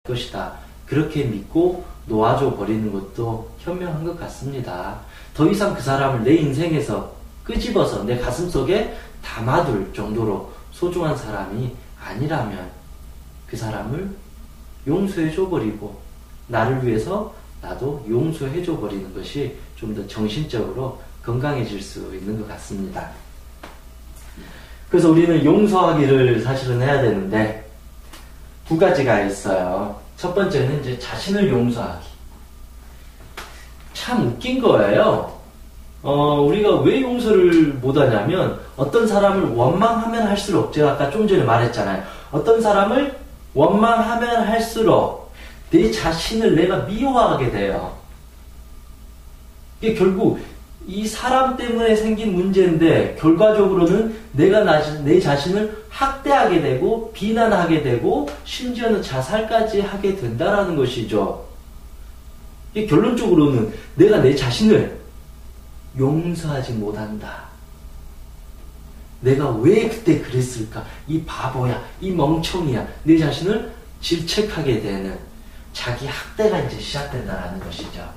것이다. 그렇게 믿고 놓아줘 버리는 것도 현명한 것 같습니다. 더 이상 그 사람을 내 인생에서 끄집어서 내 가슴속에 담아둘 정도로 소중한 사람이 아니라면 그 사람을 용서해줘 버리고 나를 위해서 나도 용서해줘 버리는 것이 좀 더 정신적으로 건강해질 수 있는 것 같습니다. 그래서 우리는 용서하기를 사실은 해야 되는데 두 가지가 있어요. 첫 번째는 이제 자신을 용서하기. 참 웃긴 거예요. 우리가 왜 용서를 못하냐면 어떤 사람을 원망하면 할수록 제가 아까 좀 전에 말했잖아요. 어떤 사람을 원망하면 할수록 내 자신을 내가 미워하게 돼요. 이게 결국 이 사람 때문에 생긴 문제인데 결과적으로는 내가 내 자신을 학대하게 되고 비난하게 되고 심지어는 자살까지 하게 된다라는 것이죠. 이게 결론적으로는 내가 내 자신을 용서하지 못한다. 내가 왜 그때 그랬을까? 이 바보야, 이 멍청이야. 내 자신을 질책하게 되는 자기 학대가 이제 시작된다는 것이죠.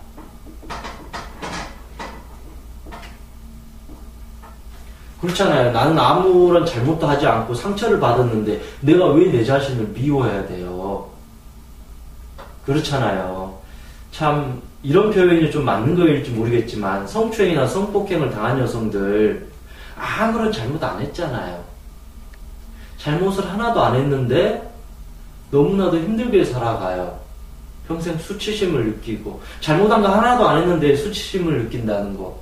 그렇잖아요. 나는 아무런 잘못도 하지 않고 상처를 받았는데 내가 왜 내 자신을 미워해야 돼요? 그렇잖아요. 참 이런 표현이 좀 맞는 거일지 모르겠지만 성추행이나 성폭행을 당한 여성들 아무런 잘못 안 했잖아요. 잘못을 하나도 안 했는데 너무나도 힘들게 살아가요. 평생 수치심을 느끼고 잘못한 거 하나도 안 했는데 수치심을 느낀다는 거.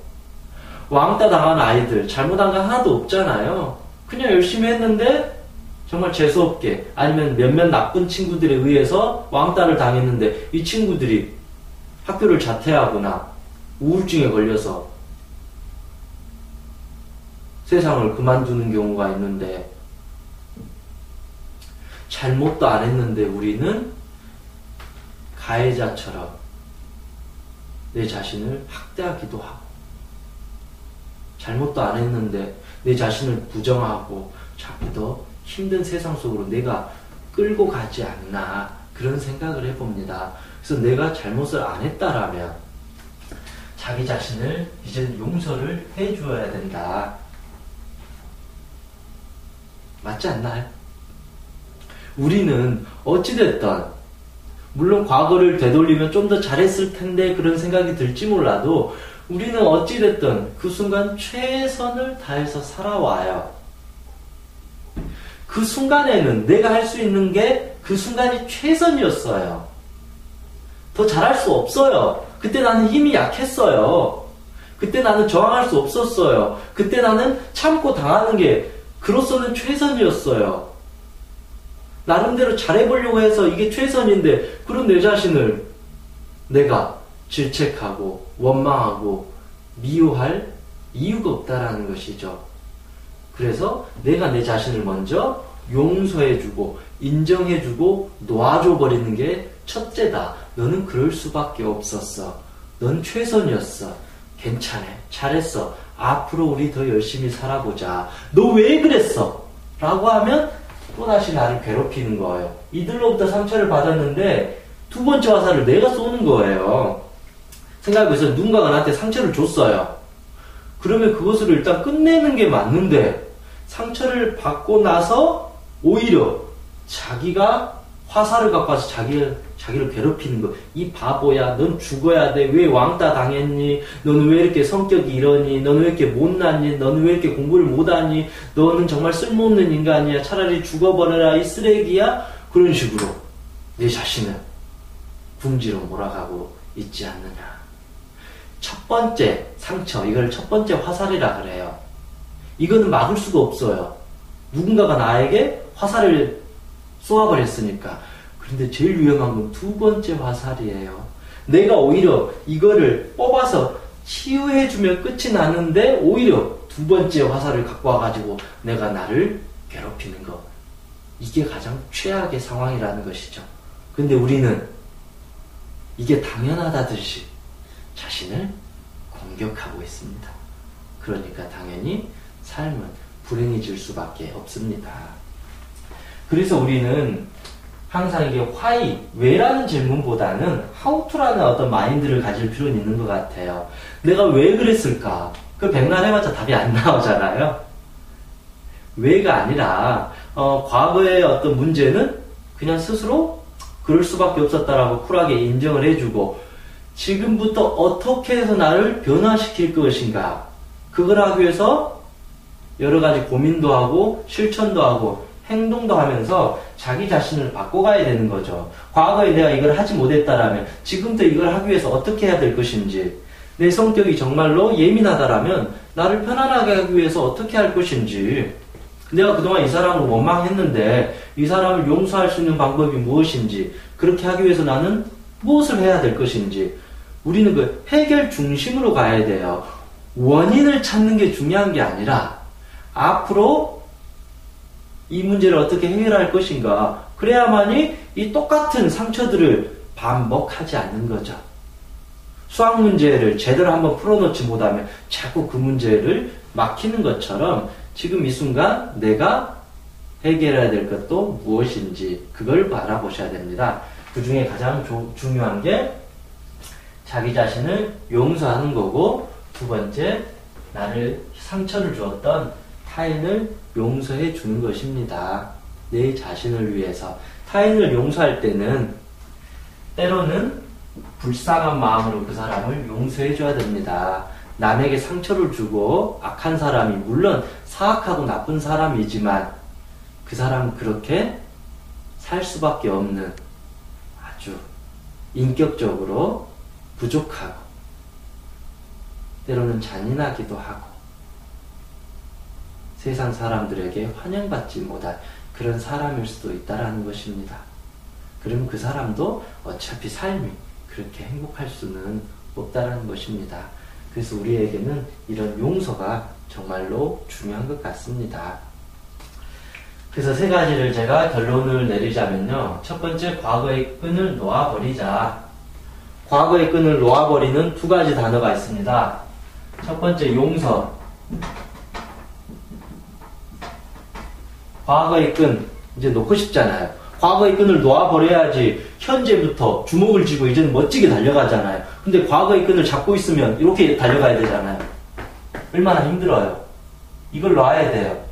왕따 당한 아이들 잘못한 거 하나도 없잖아요. 그냥 열심히 했는데 정말 재수없게 아니면 몇몇 나쁜 친구들에 의해서 왕따를 당했는데 이 친구들이 학교를 자퇴하거나 우울증에 걸려서 세상을 그만두는 경우가 있는데 잘못도 안 했는데 우리는 가해자처럼 내 자신을 학대하기도 하고 잘못도 안 했는데 내 자신을 부정하고 자꾸 더 힘든 세상 속으로 내가 끌고 가지 않나 그런 생각을 해봅니다. 그래서 내가 잘못을 안 했다라면 자기 자신을 이제는 용서를 해줘야 된다. 맞지 않나요? 우리는 어찌됐든 물론 과거를 되돌리면 좀 더 잘했을 텐데 그런 생각이 들지 몰라도 우리는 어찌됐든 그 순간 최선을 다해서 살아와요. 그 순간에는 내가 할 수 있는 게 그 순간이 최선이었어요. 더 잘할 수 없어요. 그때 나는 힘이 약했어요. 그때 나는 저항할 수 없었어요. 그때 나는 참고 당하는 게 그로서는 최선이었어요. 나름대로 잘해보려고 해서 이게 최선인데 그런 내 자신을 내가 질책하고 원망하고 미워할 이유가 없다라는 것이죠. 그래서 내가 내 자신을 먼저 용서해주고 인정해주고 놓아줘버리는 게 첫째다. 너는 그럴 수밖에 없었어. 넌 최선이었어. 괜찮아. 잘했어. 앞으로 우리 더 열심히 살아보자. 너 왜 그랬어? 라고 하면 또다시 나를 괴롭히는 거예요. 이들로부터 상처를 받았는데 두 번째 화살을 내가 쏘는 거예요. 생각해보세요. 누군가가 나한테 상처를 줬어요. 그러면 그것을 일단 끝내는 게 맞는데 상처를 받고 나서 오히려 자기가 화살을 갖고 와서 자기를 괴롭히는 거. 이 바보야. 넌 죽어야 돼. 왜 왕따 당했니? 너는 왜 이렇게 성격이 이러니? 너는 왜 이렇게 못났니? 너는 왜 이렇게 공부를 못하니? 너는 정말 쓸모없는 인간이야. 차라리 죽어버려라. 이 쓰레기야. 그런 식으로 내 자신을 궁지로 몰아가고 있지 않느냐. 첫 번째 상처, 이걸 첫 번째 화살이라 그래요. 이거는 막을 수가 없어요. 누군가가 나에게 화살을 쏘아버렸으니까. 그런데 제일 위험한 건 두 번째 화살이에요. 내가 오히려 이거를 뽑아서 치유해주면 끝이 나는데 오히려 두 번째 화살을 갖고 와가지고 내가 나를 괴롭히는 것. 이게 가장 최악의 상황이라는 것이죠. 근데 우리는 이게 당연하다듯이 자신을 공격하고 있습니다. 그러니까 당연히 삶은 불행해질 수밖에 없습니다. 그래서 우리는 항상 이게 why, 왜라는 질문보다는 how to라는 어떤 마인드를 가질 필요는 있는 것 같아요. 내가 왜 그랬을까? 그 백날 해봤자 답이 안 나오잖아요. 왜가 아니라 과거의 어떤 문제는 그냥 스스로 그럴 수밖에 없었다라고 쿨하게 인정을 해주고 지금부터 어떻게 해서 나를 변화시킬 것인가 그걸 하기 위해서 여러 가지 고민도 하고 실천도 하고 행동도 하면서 자기 자신을 바꿔가야 되는 거죠. 과거에 내가 이걸 하지 못했다라면 지금부터 이걸 하기 위해서 어떻게 해야 될 것인지 내 성격이 정말로 예민하다라면 나를 편안하게 하기 위해서 어떻게 할 것인지 내가 그동안 이 사람을 원망했는데 이 사람을 용서할 수 있는 방법이 무엇인지 그렇게 하기 위해서 나는 무엇을 해야 될 것인지 우리는 그 해결 중심으로 가야 돼요. 원인을 찾는 게 중요한 게 아니라 앞으로 이 문제를 어떻게 해결할 것인가 그래야만이 이 똑같은 상처들을 반복하지 않는 거죠. 수학 문제를 제대로 한번 풀어놓지 못하면 자꾸 그 문제를 막히는 것처럼 지금 이 순간 내가 해결해야 될 것도 무엇인지 그걸 바라보셔야 됩니다. 그 중에 가장 중요한 게 자기 자신을 용서하는 거고 두 번째 나를 상처를 주었던 타인을 용서해 주는 것입니다. 내 자신을 위해서 타인을 용서할 때는 때로는 불쌍한 마음으로 그 사람을 용서해 줘야 됩니다. 남에게 상처를 주고 악한 사람이 물론 사악하고 나쁜 사람이지만 그 사람은 그렇게 살 수밖에 없는 아주 인격적으로 부족하고 때로는 잔인하기도 하고 세상 사람들에게 환영받지 못할 그런 사람일 수도 있다라는 것입니다. 그럼 그 사람도 어차피 삶이 그렇게 행복할 수는 없다라는 것입니다. 그래서 우리에게는 이런 용서가 정말로 중요한 것 같습니다. 그래서 세 가지를 제가 결론을 내리자면요. 첫 번째, 과거의 끈을 놓아버리자. 과거의 끈을 놓아버리는 두 가지 단어가 있습니다. 첫 번째, 용서. 과거의 끈, 이제 놓고 싶잖아요. 과거의 끈을 놓아버려야지 현재부터 주먹을 쥐고 이제는 멋지게 달려가잖아요. 근데 과거의 끈을 잡고 있으면 이렇게 달려가야 되잖아요. 얼마나 힘들어요. 이걸 놔야 돼요.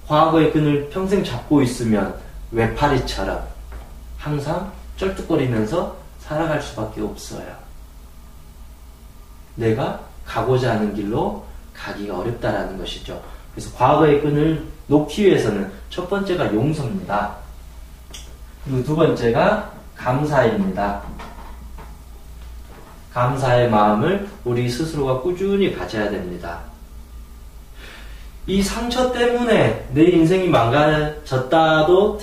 과거의 끈을 평생 잡고 있으면 외파리처럼 항상 쩔뚝거리면서 살아갈 수밖에 없어요. 내가 가고자 하는 길로 가기가 어렵다라는 것이죠. 그래서 과거의 끈을 놓기 위해서는 첫 번째가 용서입니다. 그리고 두 번째가 감사입니다. 감사의 마음을 우리 스스로가 꾸준히 가져야 됩니다. 이 상처 때문에 내 인생이 망가졌다도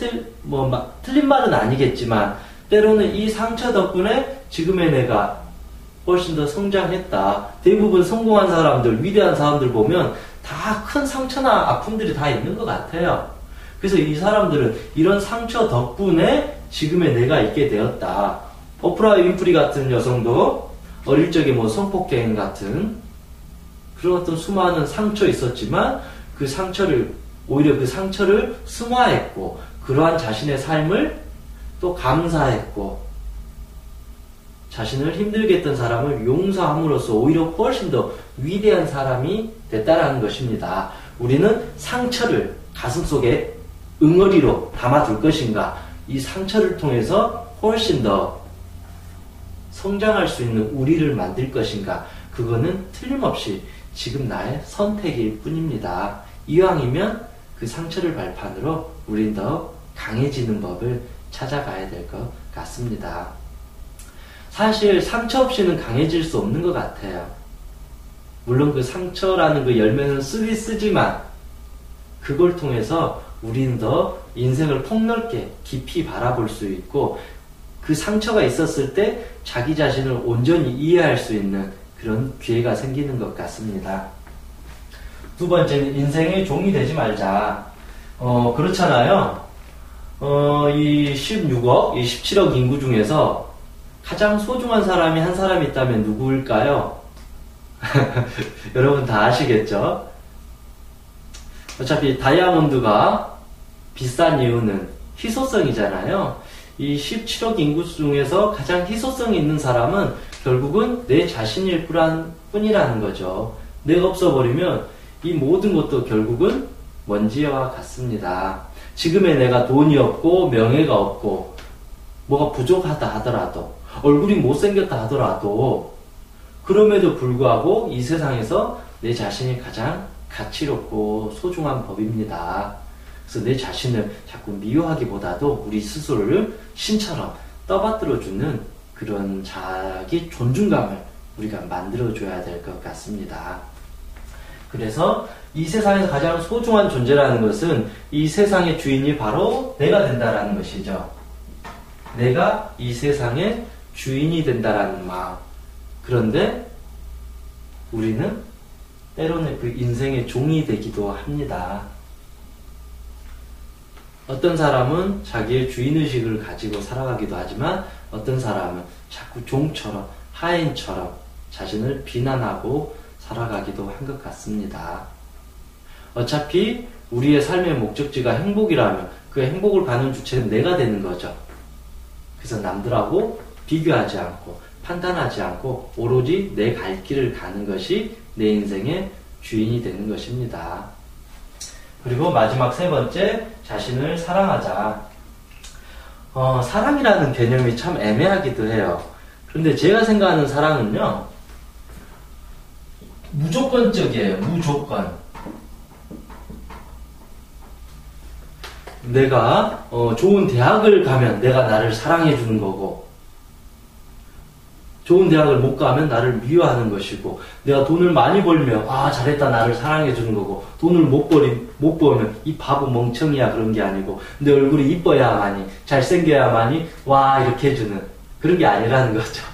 틀린 말은 아니겠지만 때로는 이 상처 덕분에 지금의 내가 훨씬 더 성장했다. 대부분 성공한 사람들, 위대한 사람들 보면 다 큰 상처나 아픔들이 다 있는 것 같아요. 그래서 이 사람들은 이런 상처 덕분에 지금의 내가 있게 되었다. 오프라 윈프리 같은 여성도 어릴 적에 성폭행 같은 그런 어떤 수많은 상처 있었지만 오히려 그 상처를 승화했고 그러한 자신의 삶을 또 감사했고 자신을 힘들게 했던 사람을 용서함으로써 오히려 훨씬 더 위대한 사람이 됐다라는 것입니다. 우리는 상처를 가슴속에 응어리로 담아둘 것인가, 이 상처를 통해서 훨씬 더 성장할 수 있는 우리를 만들 것인가, 그거는 틀림없이 지금 나의 선택일 뿐입니다. 이왕이면 그 상처를 발판으로 우린 더 강해지는 법을 찾아가야 될 것 같습니다. 사실 상처 없이는 강해질 수 없는 것 같아요. 물론 그 상처라는 그 열매는 쓰지만 그걸 통해서 우리는 더 인생을 폭넓게 깊이 바라볼 수 있고 그 상처가 있었을 때 자기 자신을 온전히 이해할 수 있는 그런 기회가 생기는 것 같습니다. 두 번째는 인생의 종이 되지 말자. 그렇잖아요. 이 16억, 이 17억 인구 중에서 가장 소중한 사람이 한 사람 있다면 누구일까요? 여러분 다 아시겠죠? 어차피 다이아몬드가 비싼 이유는 희소성이잖아요. 이 17억 인구 중에서 가장 희소성이 있는 사람은 결국은 내 자신일 뿐이라는 거죠. 내가 없어버리면 이 모든 것도 결국은 먼지와 같습니다. 지금의 내가 돈이 없고 명예가 없고 뭐가 부족하다 하더라도 얼굴이 못생겼다 하더라도 그럼에도 불구하고 이 세상에서 내 자신이 가장 가치롭고 소중한 법입니다. 그래서 내 자신을 자꾸 미워하기보다도 우리 스스로를 신처럼 떠받들어주는 그런 자기 존중감을 우리가 만들어줘야 될 것 같습니다. 그래서 이 세상에서 가장 소중한 존재라는 것은 이 세상의 주인이 바로 내가 된다라는 것이죠. 내가 이 세상의 주인이 된다라는 마음. 그런데 우리는 때로는 그 인생의 종이 되기도 합니다. 어떤 사람은 자기의 주인의식을 가지고 살아가기도 하지만 어떤 사람은 자꾸 종처럼 하인처럼 자신을 비난하고 살아가기도 한 것 같습니다. 어차피 우리의 삶의 목적지가 행복이라면 그 행복을 가는 주체는 내가 되는 거죠. 그래서 남들하고 비교하지 않고 판단하지 않고 오로지 내 갈 길을 가는 것이 내 인생의 주인이 되는 것입니다. 그리고 마지막 세 번째, 자신을 사랑하자. 사랑이라는 개념이 참 애매하기도 해요. 그런데 제가 생각하는 사랑은요, 무조건적이에요. 무조건. 내가 좋은 대학을 가면 내가 나를 사랑해 주는 거고, 좋은 대학을 못 가면 나를 미워하는 것이고, 내가 돈을 많이 벌면 잘했다 나를 사랑해 주는 거고, 돈을 못 벌면 이 바보 멍청이야 그런 게 아니고, 내 얼굴이 이뻐야만이 잘생겨야만이 와 이렇게 해주는 그런 게 아니라는 거죠.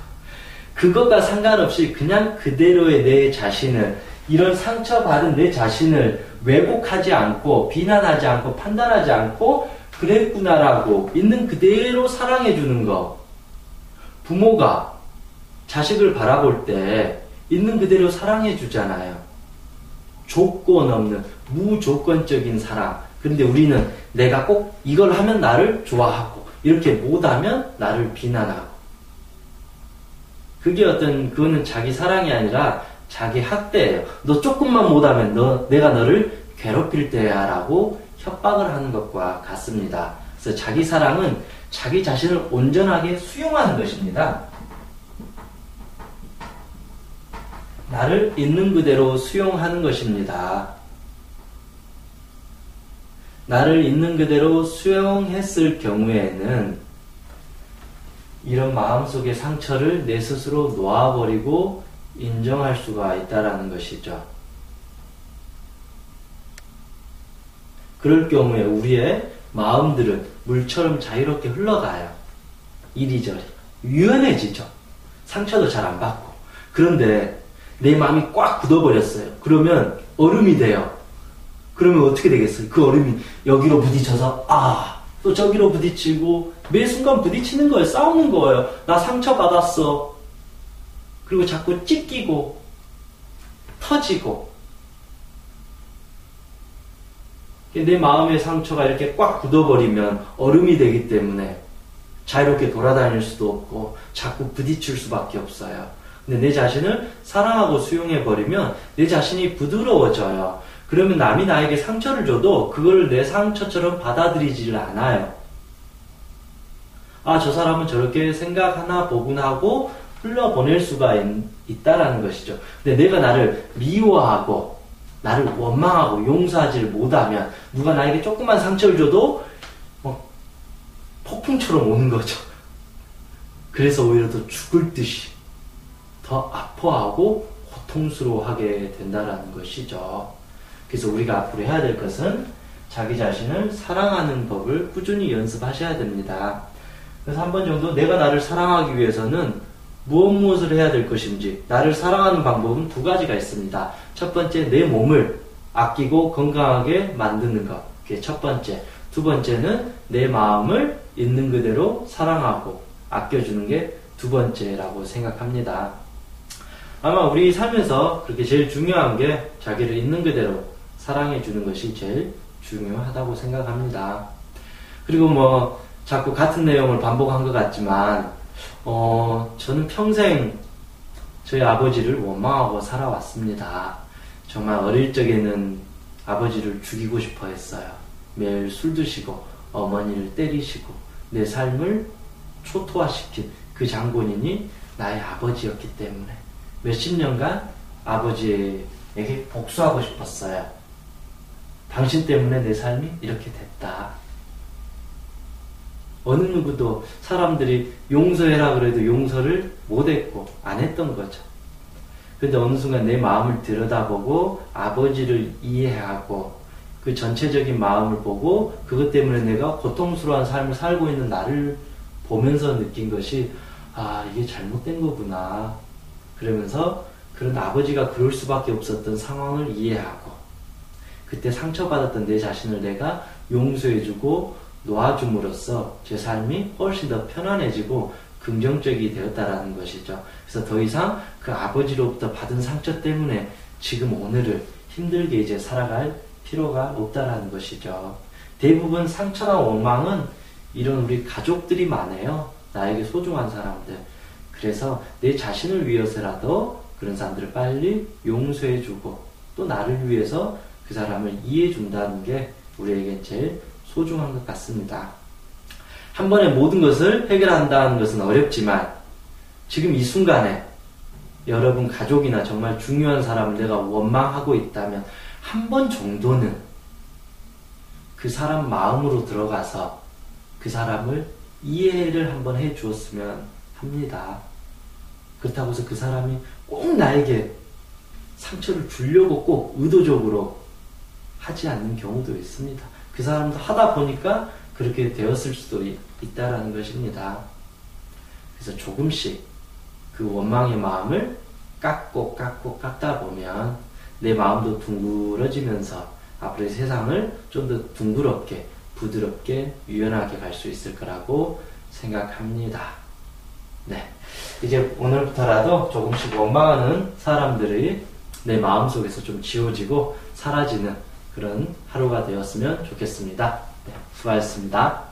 그것과 상관없이 그냥 그대로의 내 자신을, 이런 상처받은 내 자신을 왜곡하지 않고 비난하지 않고 판단하지 않고 그랬구나라고 있는 그대로 사랑해 주는 거. 부모가 자식을 바라볼 때 있는 그대로 사랑해 주잖아요. 조건 없는 무조건적인 사랑. 그런데 우리는 내가 꼭 이걸 하면 나를 좋아하고 이렇게 못하면 나를 비난하고, 그거는 자기 사랑이 아니라 자기 학대예요. 너 조금만 못하면 내가 너를 괴롭힐 때야 라고 협박을 하는 것과 같습니다. 그래서 자기 사랑은 자기 자신을 온전하게 수용하는 것입니다. 나를 있는 그대로 수용하는 것입니다. 나를 있는 그대로 수용했을 경우에는 이런 마음속의 상처를 내 스스로 놓아버리고 인정할 수가 있다는 것이죠. 그럴 경우에 우리의 마음들은 물처럼 자유롭게 흘러가요. 이리저리 유연해지죠. 상처도 잘 안 받고. 그런데 내 마음이 꽉 굳어버렸어요. 그러면 얼음이 돼요. 그러면 어떻게 되겠어요? 그 얼음이 여기로 부딪혀서 또 저기로 부딪히고 매 순간 부딪히는 거예요. 싸우는 거예요. 나 상처받았어. 그리고 자꾸 찢기고 터지고, 내 마음의 상처가 이렇게 꽉 굳어버리면 얼음이 되기 때문에 자유롭게 돌아다닐 수도 없고 자꾸 부딪힐 수밖에 없어요. 근데 내 자신을 사랑하고 수용해버리면 내 자신이 부드러워져요. 그러면 남이 나에게 상처를 줘도 그걸 내 상처처럼 받아들이지를 않아요. 저 사람은 저렇게 생각하나 보구나 하고 흘러보낼 수가 있다라는 것이죠. 근데 내가 나를 미워하고 나를 원망하고 용서하지를 못하면 누가 나에게 조그만 상처를 줘도 폭풍처럼 오는 거죠. 그래서 오히려 더 죽을 듯이 더 아파하고 고통스러워하게 된다라는 것이죠. 그래서 우리가 앞으로 해야 될 것은 자기 자신을 사랑하는 법을 꾸준히 연습하셔야 됩니다. 그래서 한 번 정도 내가 나를 사랑하기 위해서는 무엇을 해야 될 것인지, 나를 사랑하는 방법은 두 가지가 있습니다. 첫 번째, 내 몸을 아끼고 건강하게 만드는 것. 그게 첫 번째. 두 번째는 내 마음을 있는 그대로 사랑하고 아껴주는 게 두 번째라고 생각합니다. 아마 우리 삶에서 그렇게 제일 중요한 게 자기를 있는 그대로 사랑해 주는 것이 제일 중요하다고 생각합니다. 그리고 뭐 자꾸 같은 내용을 반복한 것 같지만 저는 평생 저희 아버지를 원망하고 살아왔습니다. 정말 어릴 적에는 아버지를 죽이고 싶어 했어요. 매일 술 드시고 어머니를 때리시고 내 삶을 초토화시킨 그 장본인이 나의 아버지였기 때문에 몇십 년간 아버지에게 복수하고 싶었어요. 당신 때문에 내 삶이 이렇게 됐다. 어느 누구도 사람들이 용서해라 그래도 용서를 못했고 안 했던 거죠. 근데 어느 순간 내 마음을 들여다보고 아버지를 이해하고 그 전체적인 마음을 보고 그것 때문에 내가 고통스러운 삶을 살고 있는 나를 보면서 느낀 것이 이게 잘못된 거구나. 그러면서 그런 아버지가 그럴 수밖에 없었던 상황을 이해하고 그때 상처받았던 내 자신을 내가 용서해주고 놓아줌으로써 제 삶이 훨씬 더 편안해지고 긍정적이 되었다라는 것이죠. 그래서 더 이상 그 아버지로부터 받은 상처 때문에 지금 오늘을 힘들게 이제 살아갈 필요가 없다라는 것이죠. 대부분 상처나 원망은 이런 우리 가족들이 많아요. 나에게 소중한 사람들. 그래서 내 자신을 위해서라도 그런 사람들을 빨리 용서해주고 또 나를 위해서 그 사람을 이해해준다는 게 우리에겐 제일 소중한 것 같습니다. 한 번에 모든 것을 해결한다는 것은 어렵지만 지금 이 순간에 여러분 가족이나 정말 중요한 사람을 내가 원망하고 있다면 한 번 정도는 그 사람 마음으로 들어가서 그 사람을 이해를 한번 해 주었으면 합니다. 그렇다고 해서 그 사람이 꼭 나에게 상처를 주려고 꼭 의도적으로 하지 않는 경우도 있습니다. 그 사람도 하다 보니까 그렇게 되었을 수도 있다라는 것입니다. 그래서 조금씩 그 원망의 마음을 깎다 보면 내 마음도 둥그러지면서 앞으로의 세상을 좀 더 둥그럽게, 부드럽게, 유연하게 갈 수 있을 거라고 생각합니다. 네. 이제 오늘부터라도 조금씩 원망하는 사람들이 내 마음속에서 좀 지워지고 사라지는 그런 하루가 되었으면 좋겠습니다. 네, 수고하셨습니다.